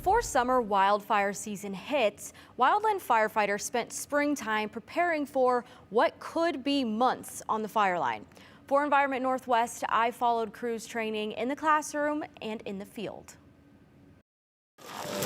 Before summer wildfire season hits, Wildland firefighters spent springtime preparing for what could be months on the fire line. For Environment Northwest, I followed crews training in the classroom and in the field.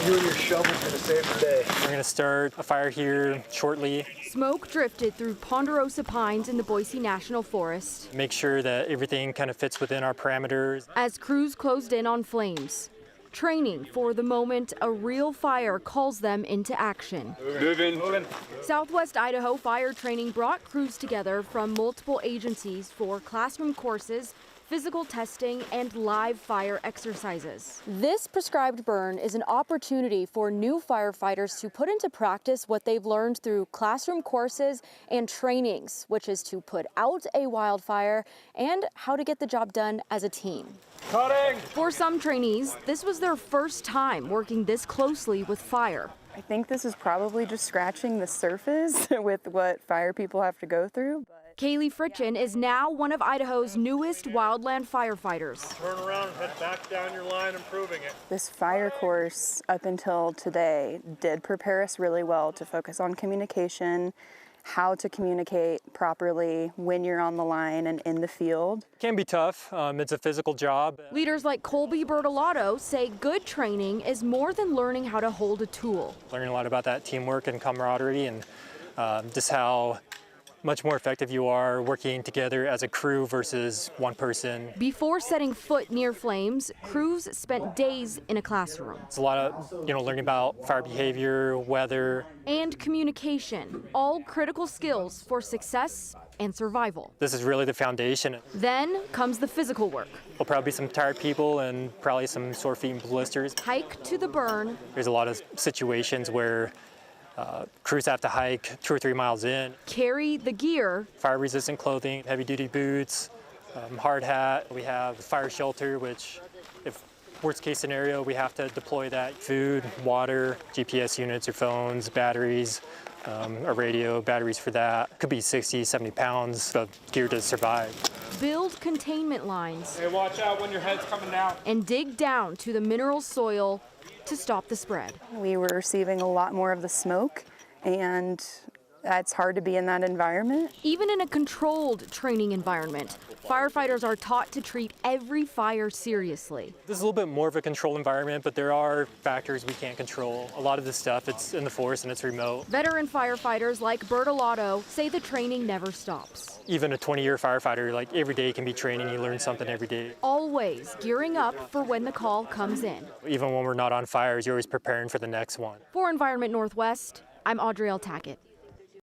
You and your shovel's gonna save the day. We're gonna start a fire here shortly. Smoke drifted through ponderosa pines in the Boise National Forest. Make sure that everything kind of fits within our parameters. As crews closed in on flames, training for the moment a real fire calls them into action. Moving. Southwest Idaho Fire Training brought crews together from multiple agencies for classroom courses, physical testing, and live fire exercises. This prescribed burn is an opportunity for new firefighters to put into practice what they've learned through classroom courses and trainings, which is to put out a wildfire and how to get the job done as a team. Cutting! For some trainees, this was their first time working this closely with fire. I think this is probably just scratching the surface with what fire people have to go through. Kaylee Fritchen is now one of Idaho's newest wildland firefighters. Turn around and head back down your line, improving it. This fire course up until today did prepare us really well to focus on communication, how to communicate properly when you're on the line and in the field. It can be tough. It's a physical job. Leaders like Colby Bertolotto say good training is more than learning how to hold a tool. Learning a lot about that teamwork and camaraderie and just how much more effective you are working together as a crew versus one person. Before setting foot near flames, crews spent days in a classroom. It's a lot of, learning about fire behavior, weather. And communication, all critical skills for success and survival. This is really the foundation. Then comes the physical work. There'll probably be some tired people and probably some sore feet and blisters. Hike to the burn. There's a lot of situations where crews have to hike 2 or 3 miles in. Carry the gear. Fire-resistant clothing, heavy-duty boots, hard hat. We have fire shelter, which, if worst-case scenario, we have to deploy that. Food, water, GPS units, your phones, batteries, a radio, batteries for that. Could be 60, 70 pounds of gear to survive. Build containment lines. Hey, watch out when your head's coming down. And dig down to the mineral soil to stop the spread. We were receiving a lot more of the smoke, and it's hard to be in that environment. Even in a controlled training environment, firefighters are taught to treat every fire seriously. This is a little bit more of a controlled environment, but there are factors we can't control. A lot of this stuff, it's in the forest and it's remote. Veteran firefighters like Bertolotto say the training never stops. Even a 20-year firefighter, every day can be training. You learn something every day. Always gearing up for when the call comes in. Even when we're not on fires, you're always preparing for the next one. For Environment Northwest, I'm Audrielle Tackett.